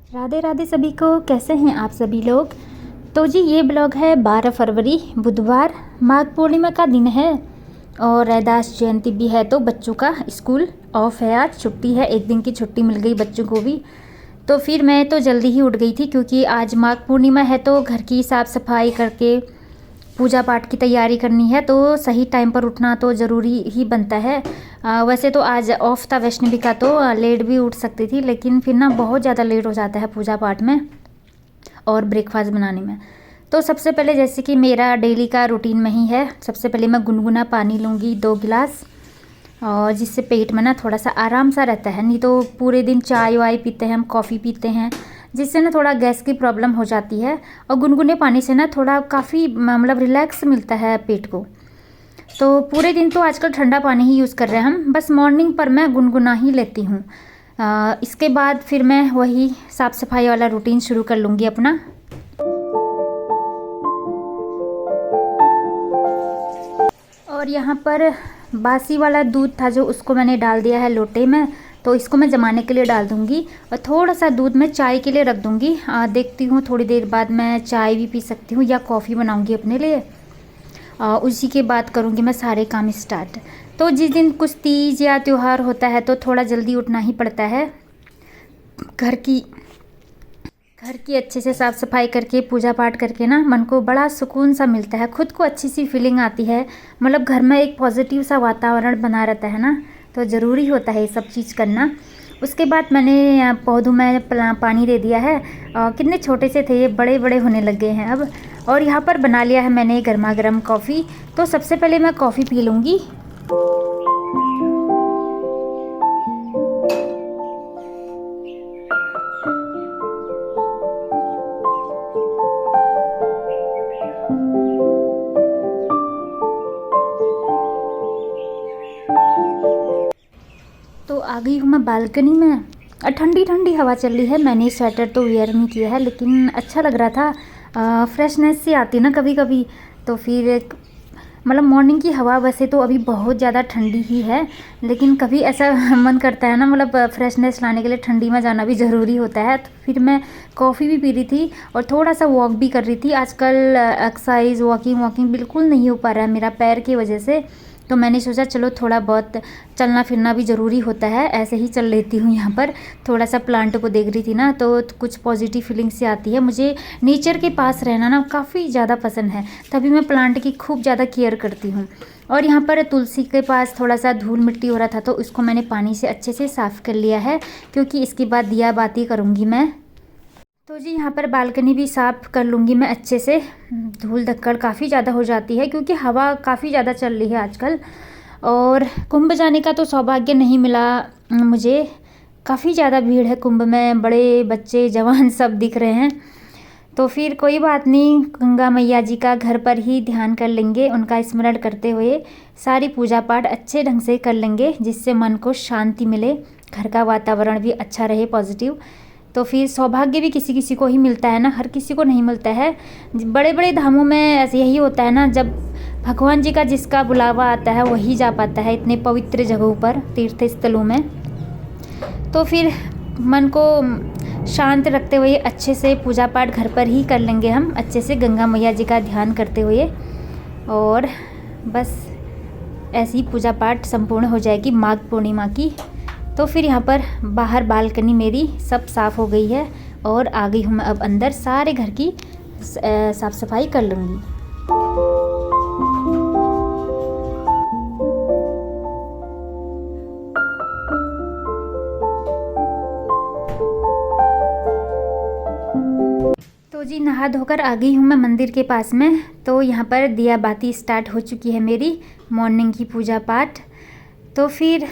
राधे राधे सभी को, कैसे हैं आप सभी लोग। तो जी ये ब्लॉग है 12 फरवरी बुधवार, माघ पूर्णिमा का दिन है और रैदास जयंती भी है। तो बच्चों का स्कूल ऑफ है, आज छुट्टी है, एक दिन की छुट्टी मिल गई बच्चों को भी। तो फिर मैं तो जल्दी ही उठ गई थी क्योंकि आज माघ पूर्णिमा है, तो घर की साफ़ सफाई करके पूजा पाठ की तैयारी करनी है, तो सही टाइम पर उठना तो ज़रूरी ही बनता है। वैसे तो आज ऑफ था वैष्णवी का, तो लेट भी उठ सकती थी, लेकिन फिर ना बहुत ज़्यादा लेट हो जाता है पूजा पाठ में और ब्रेकफास्ट बनाने में। तो सबसे पहले जैसे कि मेरा डेली का रूटीन में ही है, सबसे पहले मैं गुनगुना पानी लूँगी 2 गिलास, और जिससे पेट में ना थोड़ा सा आराम सा रहता है। नहीं तो पूरे दिन चाय वाय पीते हैं हम, कॉफ़ी पीते हैं, जिससे ना थोड़ा गैस की प्रॉब्लम हो जाती है। और गुनगुने पानी से ना थोड़ा काफ़ी मतलब रिलैक्स मिलता है पेट को। तो पूरे दिन तो आजकल ठंडा पानी ही यूज़ कर रहे हैं हम, बस मॉर्निंग पर मैं गुनगुना ही लेती हूँ। इसके बाद फिर मैं वही साफ़ सफाई वाला रूटीन शुरू कर लूँगी अपना। और यहाँ पर बासी वाला दूध था जो, उसको मैंने डाल दिया है लोटे में, तो इसको मैं जमाने के लिए डाल दूँगी और थोड़ा सा दूध मैं चाय के लिए रख दूँगी। देखती हूँ थोड़ी देर बाद मैं चाय भी पी सकती हूँ या कॉफ़ी बनाऊँगी अपने लिए। उसी के बाद करूँगी मैं सारे काम स्टार्ट। तो जिस दिन कुछ तीज या त्यौहार होता है तो थोड़ा जल्दी उठना ही पड़ता है। घर की अच्छे से साफ़ सफाई करके पूजा पाठ करके ना मन को बड़ा सुकून सा मिलता है, खुद को अच्छी सी फीलिंग आती है। मतलब घर में एक पॉजिटिव सा वातावरण बना रहता है ना, तो ज़रूरी होता है ये सब चीज़ करना। उसके बाद मैंने पौधों में पानी दे दिया है, कितने छोटे से थे ये बड़े बड़े होने लग गए हैं अब। और यहाँ पर बना लिया है मैंने गर्मा गर्म कॉफ़ी। तो सबसे पहले मैं कॉफ़ी पी लूँगी। तो आ गई हूँ मैं बालकनी में और ठंडी ठंडी हवा चल रही है। मैंने स्वेटर तो वेयर नहीं किया है, लेकिन अच्छा लग रहा था, फ्रेशनेस सी आती ना कभी कभी। तो फिर मतलब मॉर्निंग की हवा वैसे तो अभी बहुत ज़्यादा ठंडी ही है, लेकिन कभी ऐसा मन करता है ना, मतलब फ्रेशनेस लाने के लिए ठंडी में जाना भी ज़रूरी होता है। तो फिर मैं कॉफ़ी भी पी रही थी और थोड़ा सा वॉक भी कर रही थी। आजकल एक्सरसाइज वॉकिंग बिल्कुल नहीं हो पा रहा है मेरा पैर की वजह से, तो मैंने सोचा चलो थोड़ा बहुत चलना फिरना भी ज़रूरी होता है। ऐसे ही चल लेती हूँ। यहाँ पर थोड़ा सा प्लांट को देख रही थी ना, तो कुछ पॉजिटिव फीलिंग से आती है। मुझे नेचर के पास रहना ना काफ़ी ज़्यादा पसंद है, तभी मैं प्लांट की खूब ज़्यादा केयर करती हूँ। और यहाँ पर तुलसी के पास थोड़ा सा धूल मिट्टी हो रहा था, तो उसको मैंने पानी से अच्छे से साफ़ कर लिया है, क्योंकि इसके बाद दिया बाती करूँगी मैं। तो जी यहाँ पर बालकनी भी साफ़ कर लूँगी मैं अच्छे से। धूल धक्कड़ काफ़ी ज़्यादा हो जाती है क्योंकि हवा काफ़ी ज़्यादा चल रही है आजकल। और कुंभ जाने का तो सौभाग्य नहीं मिला मुझे। काफ़ी ज़्यादा भीड़ है कुंभ में, बड़े बच्चे जवान सब दिख रहे हैं। तो फिर कोई बात नहीं, गंगा मैया जी का घर पर ही ध्यान कर लेंगे, उनका स्मरण करते हुए सारी पूजा पाठ अच्छे ढंग से कर लेंगे, जिससे मन को शांति मिले, घर का वातावरण भी अच्छा रहे पॉजिटिव। तो फिर सौभाग्य भी किसी किसी को ही मिलता है ना, हर किसी को नहीं मिलता है। बड़े बड़े धामों में ऐसे यही होता है ना, जब भगवान जी का जिसका बुलावा आता है वही जा पाता है इतने पवित्र जगहों पर, तीर्थ स्थलों में। तो फिर मन को शांत रखते हुए अच्छे से पूजा पाठ घर पर ही कर लेंगे हम, अच्छे से गंगा मैया जी का ध्यान करते हुए। और बस ऐसी पूजा पाठ संपूर्ण हो जाएगी माघ पूर्णिमा की। तो फिर यहाँ पर बाहर बालकनी मेरी सब साफ़ हो गई है और आ गई हूँ मैं अब अंदर, सारे घर की साफ़ सफाई कर लूँगी। तो जी नहा धोकर आ गई हूँ मैं मंदिर के पास में। तो यहाँ पर दिया बाती स्टार्ट हो चुकी है मेरी मॉर्निंग की पूजा पाठ। तो फिर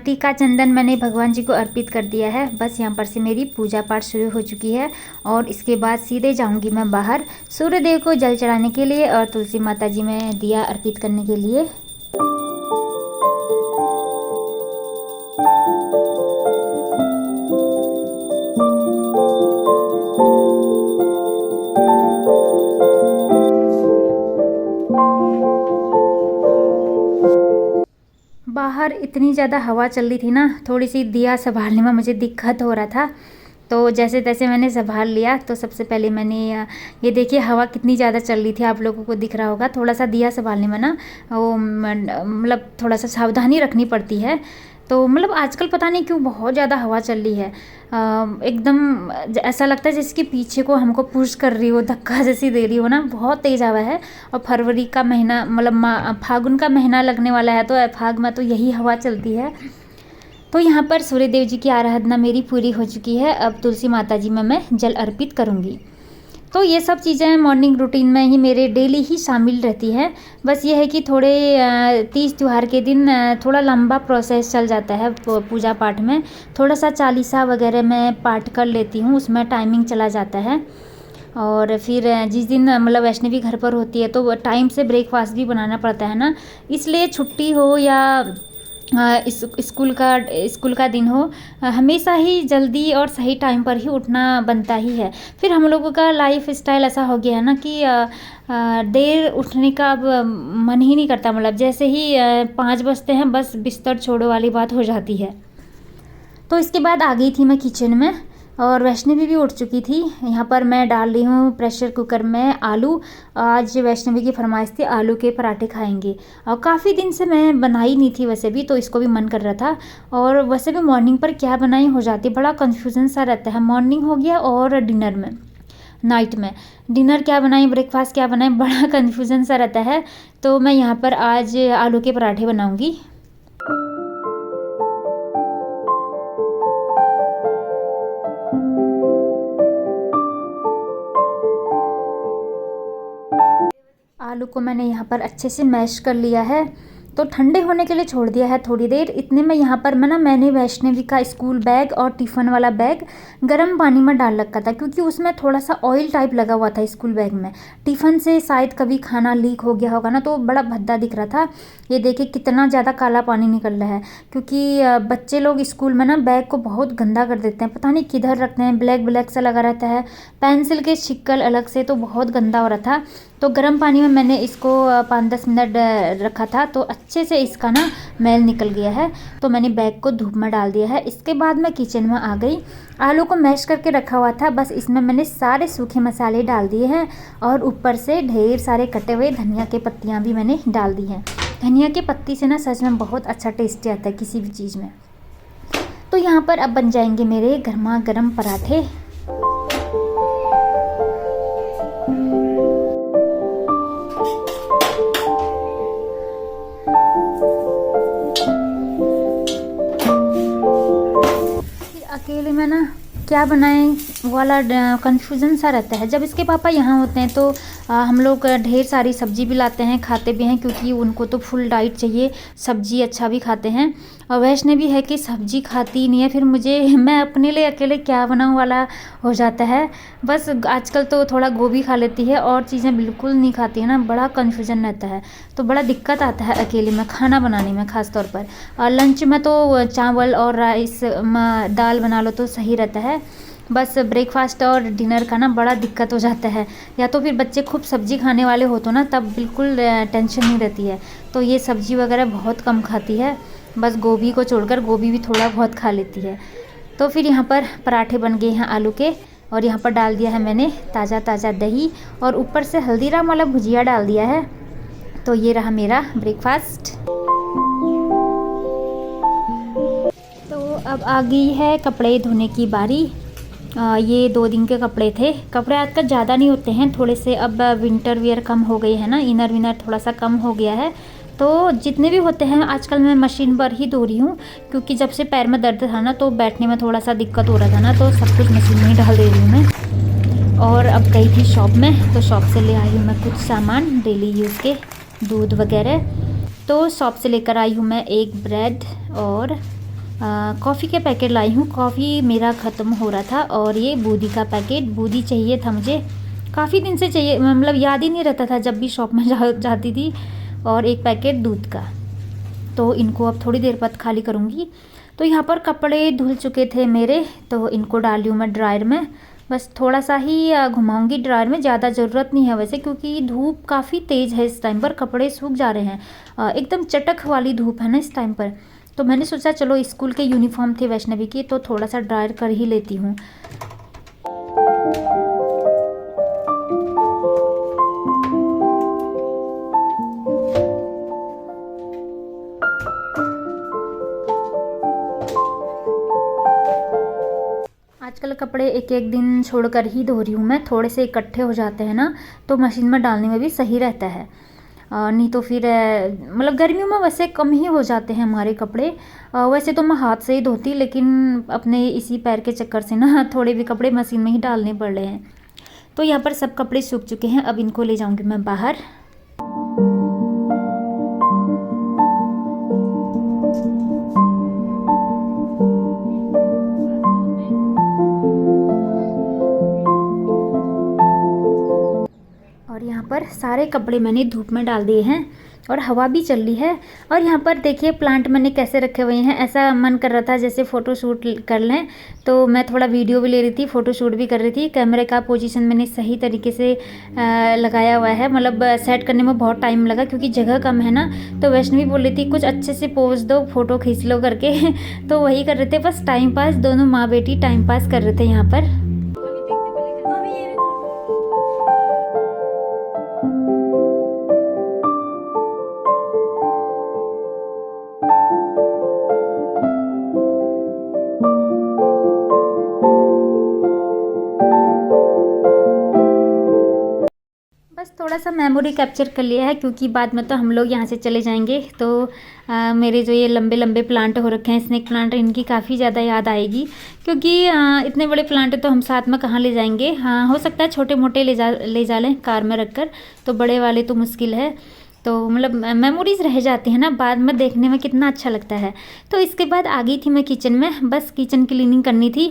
टीका चंदन मैंने भगवान जी को अर्पित कर दिया है। बस यहाँ पर से मेरी पूजा पाठ शुरू हो चुकी है और इसके बाद सीधे जाऊँगी मैं बाहर सूर्य देव को जल चढ़ाने के लिए और तुलसी माता जी में दिया अर्पित करने के लिए। बाहर इतनी ज़्यादा हवा चल रही थी ना, थोड़ी सी दिया संभालने में मुझे दिक्कत हो रहा था। तो जैसे तैसे मैंने संभाल लिया। तो सबसे पहले मैंने ये देखिए हवा कितनी ज़्यादा चल रही थी, आप लोगों को दिख रहा होगा। थोड़ा सा दिया संभालने में ना वो मतलब थोड़ा सा सावधानी रखनी पड़ती है। तो मतलब आजकल पता नहीं क्यों बहुत ज़्यादा हवा चल रही है, एकदम ऐसा लगता है जिसके पीछे को हमको पुश कर रही हो, धक्का जैसी दे रही हो ना, बहुत तेज़ हवा है। और फरवरी का महीना मतलब फागुन का महीना लगने वाला है, तो फाग में तो यही हवा चलती है। तो यहाँ पर सूर्य देव जी की आराधना मेरी पूरी हो चुकी है। अब तुलसी माता जी में मैं जल अर्पित करूँगी। तो ये सब चीज़ें मॉर्निंग रूटीन में ही मेरे डेली ही शामिल रहती हैं। बस ये है कि थोड़े तीज त्यौहार के दिन थोड़ा लंबा प्रोसेस चल जाता है पूजा पाठ में। थोड़ा सा चालीसा वगैरह मैं पाठ कर लेती हूँ, उसमें टाइमिंग चला जाता है। और फिर जिस दिन मतलब वैष्णवी घर पर होती है तो टाइम से ब्रेकफास्ट भी बनाना पड़ता है ना, इसलिए छुट्टी हो या इस स्कूल का दिन हो, हमेशा ही जल्दी और सही टाइम पर ही उठना बनता ही है। फिर हम लोगों का लाइफ स्टाइल ऐसा हो गया है ना कि देर उठने का अब मन ही नहीं करता। मतलब जैसे ही 5 बजते हैं बस बिस्तर छोड़ो वाली बात हो जाती है। तो इसके बाद आ गई थी मैं किचन में और वैष्णवी भी उठ चुकी थी। यहाँ पर मैं डाल रही हूँ प्रेशर कुकर में आलू। आज वैष्णवी की फरमाइश थी आलू के पराठे खाएंगे, और काफ़ी दिन से मैं बनाई नहीं थी वैसे भी, तो इसको भी मन कर रहा था। और वैसे भी मॉर्निंग पर क्या बनाई हो जाती है, बड़ा कन्फ्यूज़न सा रहता है। मॉर्निंग हो गया और डिनर में, नाइट में डिनर क्या बनाएं, ब्रेकफास्ट क्या बनाएं, बड़ा कन्फ्यूज़न सा रहता है। तो मैं यहाँ पर आज आलू के पराठे बनाऊँगी। आलू को मैंने यहाँ पर अच्छे से मैश कर लिया है, तो ठंडे होने के लिए छोड़ दिया है थोड़ी देर। इतने में यहाँ पर मैंने वैष्णवी का स्कूल बैग और टिफ़िन वाला बैग गर्म पानी में डाल रखा था, क्योंकि उसमें थोड़ा सा ऑयल टाइप लगा हुआ था स्कूल बैग में। टिफ़िन से शायद कभी खाना लीक हो गया होगा ना, तो बड़ा भद्दा दिख रहा था। ये देखिए कितना ज़्यादा काला पानी निकल रहा है, क्योंकि बच्चे लोग स्कूल में ना बैग को बहुत गंदा कर देते हैं, पता नहीं किधर रखते हैं, ब्लैक ब्लैक सा लगा रहता है, पेंसिल के शिक्कल अलग से, तो बहुत गंदा हो रहा था। तो गर्म पानी में मैंने इसको 5-10 मिनट रखा था, तो अच्छे से इसका ना मैल निकल गया है। तो मैंने बैग को धूप में डाल दिया है। इसके बाद मैं किचन में आ गई। आलू को मैश करके रखा हुआ था, बस इसमें मैंने सारे सूखे मसाले डाल दिए हैं, और ऊपर से ढेर सारे कटे हुए धनिया के पत्तियाँ भी मैंने डाल दी हैं। धनिया की पत्ती से ना सच में बहुत अच्छा टेस्ट आता है किसी भी चीज़ में। तो यहाँ पर अब बन जाएंगे मेरे गर्मा गर्म पराठे। अकेले में ना क्या बनाएं वाला कन्फ्यूज़न सा रहता है। जब इसके पापा यहाँ होते हैं तो हम लोग ढेर सारी सब्जी भी लाते हैं, खाते भी हैं, क्योंकि उनको तो फुल डाइट चाहिए, सब्जी अच्छा भी खाते हैं। और वैष्णवी है कि सब्जी खाती नहीं है, फिर मैं अपने लिए अकेले क्या बनाऊँ वाला हो जाता है। बस आजकल तो थोड़ा गोभी खा लेती है, और चीज़ें बिल्कुल नहीं खाती है ना, बड़ा कन्फ्यूज़न रहता है। तो बड़ा दिक्कत आता है अकेले में खाना बनाने में ख़ास तौर पर। और लंच में तो चावल और राइस दाल बना लो तो सही रहता है। बस ब्रेकफास्ट और डिनर का ना बड़ा दिक्कत हो जाता है। या तो फिर बच्चे खूब सब्जी खाने वाले हो तो ना तब बिल्कुल टेंशन नहीं रहती है। तो ये सब्जी वगैरह बहुत कम खाती है, बस गोभी को छोड़कर, गोभी भी थोड़ा बहुत खा लेती है। तो फिर यहाँ पर पराठे बन गए हैं आलू के, और यहाँ पर डाल दिया है मैंने ताज़ा ताज़ा दही, और ऊपर से हल्दीराम वाला भुजिया डाल दिया है। तो ये रहा मेरा ब्रेकफास्ट। तो अब आ गई है कपड़े धोने की बारी। ये 2 दिन के कपड़े थे। कपड़े आजकल ज़्यादा नहीं होते हैं, थोड़े से अब विंटर वियर कम हो गई है ना, इनर विनर थोड़ा सा कम हो गया है। तो जितने भी होते हैं आजकल मैं मशीन पर ही धो रही हूँ, क्योंकि जब से पैर में दर्द था ना तो बैठने में थोड़ा सा दिक्कत हो रहा था ना, तो सब कुछ मशीन में ही डाल दे रही हूँ मैं। और अब गई थी शॉप में, तो शॉप से ले आई हूँ मैं कुछ सामान डेली यूज़ के, दूध वगैरह। तो शॉप से लेकर आई हूँ मैं एक ब्रेड और कॉफ़ी के पैकेट लाई हूँ। कॉफ़ी मेरा ख़त्म हो रहा था, और ये बूंदी का पैकेट, बूंदी चाहिए था मुझे, काफ़ी दिन से चाहिए, मतलब याद ही नहीं रहता था जब भी शॉप में जाती थी। और एक पैकेट दूध का। तो इनको अब थोड़ी देर बाद खाली करूँगी। तो यहाँ पर कपड़े धुल चुके थे मेरे, तो इनको डाल रही हूँ मैं ड्रायर में। बस थोड़ा सा ही घुमाऊंगी ड्रायर में, ज़्यादा ज़रूरत नहीं है वैसे, क्योंकि धूप काफ़ी तेज़ है इस टाइम पर, कपड़े सूख जा रहे हैं। एकदम चटक वाली धूप है ना इस टाइम पर। तो मैंने सोचा चलो स्कूल के यूनिफॉर्म थे वैष्णवी की, तो थोड़ा सा ड्रायर कर ही लेती हूँ। आजकल कपड़े एक एक दिन छोड़कर ही धो रही हूँ मैं, थोड़े से इकट्ठे हो जाते हैं ना, तो मशीन में डालने में भी सही रहता है। नहीं तो फिर मतलब गर्मियों में वैसे कम ही हो जाते हैं हमारे कपड़े। वैसे तो मैं हाथ से ही धोती, लेकिन अपने इसी पैर के चक्कर से ना थोड़े भी कपड़े मशीन में ही डालने पड़ रहे हैं। तो यहाँ पर सब कपड़े सूख चुके हैं, अब इनको ले जाऊँगी मैं बाहर। और यहाँ पर सारे कपड़े मैंने धूप में डाल दिए हैं और हवा भी चल रही है। और यहाँ पर देखिए प्लांट मैंने कैसे रखे हुए हैं, ऐसा मन कर रहा था जैसे फ़ोटो शूट कर लें, तो मैं थोड़ा वीडियो भी ले रही थी, फ़ोटो शूट भी कर रही थी। कैमरे का पोजीशन मैंने सही तरीके से लगाया हुआ है, मतलब सेट करने में बहुत टाइम लगा क्योंकि जगह कम है ना। तो वैष्णवी बोल रही थी कुछ अच्छे से पोज दो, फ़ोटो खींच लो करके तो वही कर रहे थे, बस टाइम पास, दोनों माँ बेटी टाइम पास कर रहे थे यहाँ पर। बस थोड़ा सा मेमोरी कैप्चर कर लिया है, क्योंकि बाद में तो हम लोग यहाँ से चले जाएंगे, तो मेरे जो ये लंबे लंबे प्लांट हो रखे हैं स्नेक प्लांट, इनकी काफ़ी ज़्यादा याद आएगी, क्योंकि इतने बड़े प्लांट तो हम साथ में कहाँ ले जाएंगे। हाँ, हो सकता है छोटे मोटे ले जा लें कार में रखकर, तो बड़े वाले तो मुश्किल है। तो मतलब मेमोरीज रह जाती है ना, बाद में देखने में कितना अच्छा लगता है। तो इसके बाद आ गई थी मैं किचन में, बस किचन क्लीनिंग करनी थी।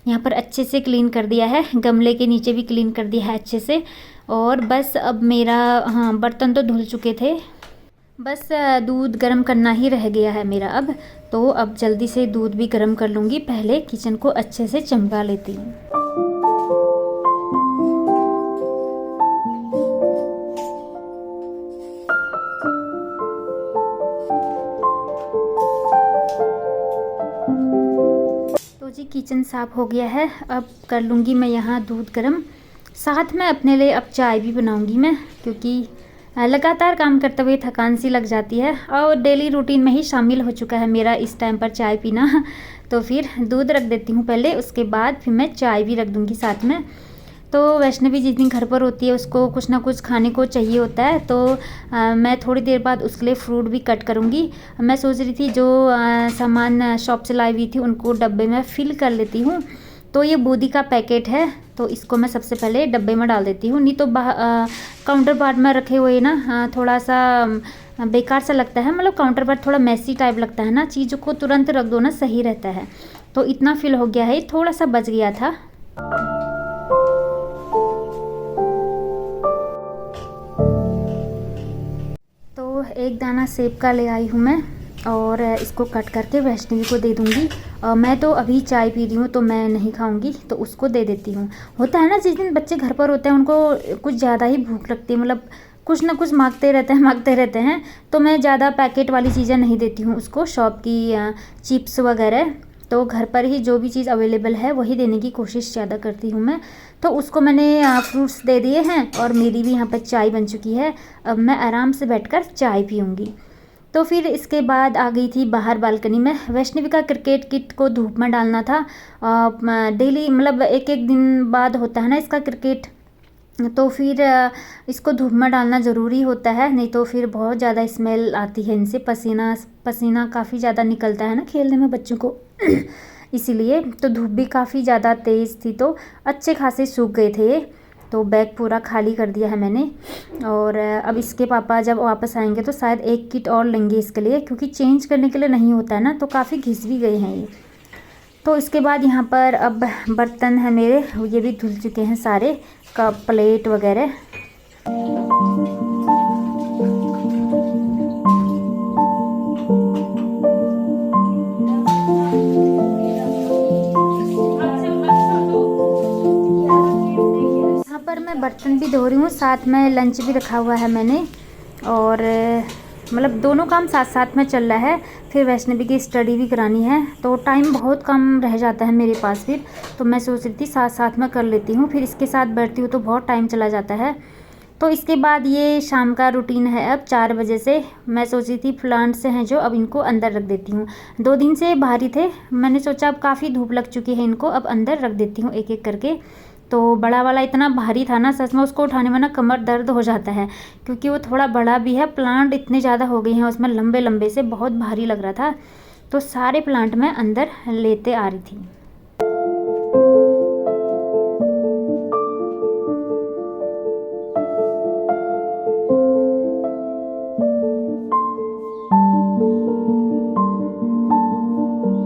यहाँ पर अच्छे से क्लीन कर दिया है, गमले के नीचे भी क्लीन कर दिया है अच्छे से। और बस अब मेरा, हाँ, बर्तन तो धुल चुके थे, बस दूध गर्म करना ही रह गया है मेरा अब। तो अब जल्दी से दूध भी गर्म कर लूँगी, पहले किचन को अच्छे से चमका लेती हूँ। तो जी किचन साफ़ हो गया है, अब कर लूँगी मैं यहाँ दूध गर्म। साथ में अपने लिए अब चाय भी बनाऊँगी मैं, क्योंकि लगातार काम करते हुए थकान सी लग जाती है, और डेली रूटीन में ही शामिल हो चुका है मेरा इस टाइम पर चाय पीना। तो फिर दूध रख देती हूँ पहले, उसके बाद फिर मैं चाय भी रख दूँगी साथ में। तो वैष्णवी जिस दिन घर पर होती है उसको कुछ ना कुछ खाने को चाहिए होता है, तो मैं थोड़ी देर बाद उसके लिए फ्रूट भी कट करूँगी। मैं सोच रही थी जो सामान शॉप से लाई हुई थी उनको डब्बे में फ़िल कर लेती हूँ। तो ये बूंदी का पैकेट है, तो इसको मैं सबसे पहले डब्बे में डाल देती हूँ, नहीं तो काउंटर पार्ट में रखे हुए ना थोड़ा सा बेकार सा लगता है, मतलब काउंटर पर थोड़ा मैसी टाइप लगता है ना, चीज़ों को तुरंत रख दो ना सही रहता है। तो इतना फिल हो गया है, थोड़ा सा बच गया था। तो एक दाना सेब का ले आई हूँ मैं, और इसको कट करके वैष्णवी को दे दूँगी। मैं तो अभी चाय पी रही हूँ तो मैं नहीं खाऊंगी, तो उसको दे देती हूँ। होता है ना जिस दिन बच्चे घर पर होते हैं उनको कुछ ज़्यादा ही भूख लगती है, मतलब कुछ ना कुछ मांगते रहते हैं। तो मैं ज़्यादा पैकेट वाली चीज़ें नहीं देती हूँ उसको, शॉप की चिप्स वगैरह। तो घर पर ही जो भी चीज़ अवेलेबल है वही देने की कोशिश ज़्यादा करती हूँ मैं। तो उसको मैंने फ्रूट्स दे दिए हैं, और मेरी भी यहाँ पर चाय बन चुकी है। अब मैं आराम से बैठकर चाय पीऊँगी। तो फिर इसके बाद आ गई थी बाहर बालकनी में। वैष्णवी का क्रिकेट किट को धूप में डालना था, डेली मतलब एक एक दिन बाद होता है ना इसका क्रिकेट, तो फिर इसको धूप में डालना ज़रूरी होता है, नहीं तो फिर बहुत ज़्यादा स्मेल आती है इनसे, पसीना पसीना काफ़ी ज़्यादा निकलता है ना खेलने में बच्चों को इसीलिए। तो धूप भी काफ़ी ज़्यादा तेज़ थी, तो अच्छे खासे सूख गए थे ये। तो बैग पूरा खाली कर दिया है मैंने, और अब इसके पापा जब वापस आएंगे तो शायद एक किट और लेंगे इसके लिए, क्योंकि चेंज करने के लिए नहीं होता है ना, तो काफ़ी घिस भी गए हैं ये। तो इसके बाद यहाँ पर अब बर्तन है मेरे, ये भी धुल चुके हैं सारे, कप प्लेट वगैरह। बर्तन भी धो रही हूँ, साथ में लंच भी रखा हुआ है मैंने। और मतलब दोनों काम साथ साथ में चल रहा है। फिर वैष्णवी की स्टडी भी करानी है, तो टाइम बहुत कम रह जाता है मेरे पास फिर। तो मैं सोच रही थी साथ साथ में कर लेती हूँ, फिर इसके साथ बैठती हूँ तो बहुत टाइम चला जाता है। तो इसके बाद ये शाम का रूटीन है। अब 4 बजे से मैं सोच रही थी प्लांट्स हैं जो, अब इनको अंदर रख देती हूँ। 2 दिन से बाहर ही थे, मैंने सोचा अब काफ़ी धूप लग चुकी है इनको, अब अंदर रख देती हूँ एक एक करके। तो बड़ा वाला इतना भारी था ना, सच में उसको उठाने में ना कमर दर्द हो जाता है, क्योंकि वो थोड़ा बड़ा भी है। प्लांट इतने ज़्यादा हो गए हैं उसमें, लंबे लंबे से, बहुत भारी लग रहा था। तो सारे प्लांट मैं अंदर लेते आ रही थी।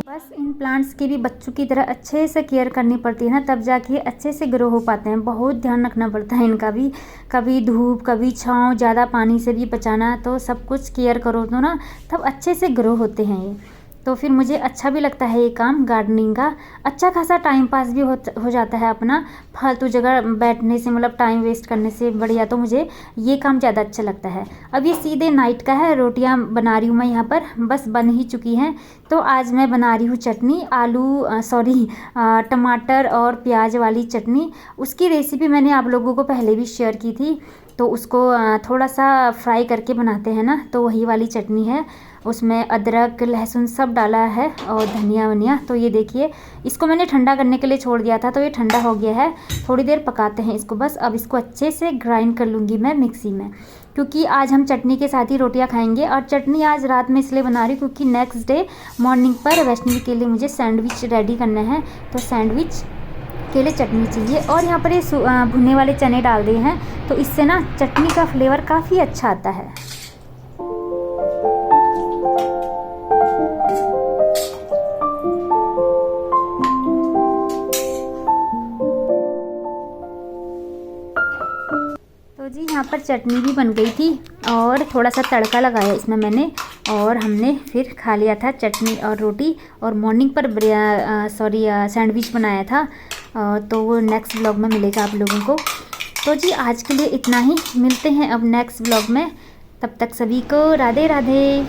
बस इन प्लांट्स की भी बच्चों की तरह अच्छे से केयर करनी पड़ती है ना, तब जाके ये अच्छे से ग्रो हो पाते हैं। बहुत ध्यान रखना पड़ता है इनका भी, कभी धूप कभी छाँव, ज़्यादा पानी से भी बचाना, तो सब कुछ केयर करो तो ना तब अच्छे से ग्रो होते हैं ये। तो फिर मुझे अच्छा भी लगता है ये काम गार्डनिंग का। अच्छा खासा टाइम पास भी हो जाता है अपना, फालतू जगह बैठने से, मतलब टाइम वेस्ट करने से बढ़िया तो मुझे ये काम ज़्यादा अच्छा लगता है। अब ये सीधे नाइट का है, रोटियां बना रही हूँ मैं यहाँ पर, बस बन ही चुकी हैं। तो आज मैं बना रही हूँ चटनी, टमाटर और प्याज वाली चटनी। उसकी रेसिपी मैंने आप लोगों को पहले भी शेयर की थी। तो उसको थोड़ा सा फ्राई करके बनाते हैं ना, तो वही वाली चटनी है। उसमें अदरक लहसुन सब डाला है और धनिया वनिया। तो ये देखिए, इसको मैंने ठंडा करने के लिए छोड़ दिया था, तो ये ठंडा हो गया है। थोड़ी देर पकाते हैं इसको बस। अब इसको अच्छे से ग्राइंड कर लूँगी मैं मिक्सी में, क्योंकि आज हम चटनी के साथ ही रोटियां खाएंगे। और चटनी आज रात में इसलिए बना रही हूँ क्योंकि नेक्स्ट डे मॉर्निंग पर वैष्णवी के लिए मुझे सैंडविच रेडी करना है, तो सैंडविच के लिए चटनी चाहिए। और यहाँ पर ये भुने वाले चने डाल दिए हैं, तो इससे ना चटनी का फ्लेवर काफ़ी अच्छा आता है। तो जी यहाँ पर चटनी भी बन गई थी और थोड़ा सा तड़का लगाया इसमें मैंने, और हमने फिर खा लिया था चटनी और रोटी। और मॉर्निंग पर सैंडविच बनाया था। तो वो नेक्स्ट ब्लॉग में मिलेगा आप लोगों को। तो जी आज के लिए इतना ही, मिलते हैं अब नेक्स्ट ब्लॉग में। तब तक सभी को राधे राधे।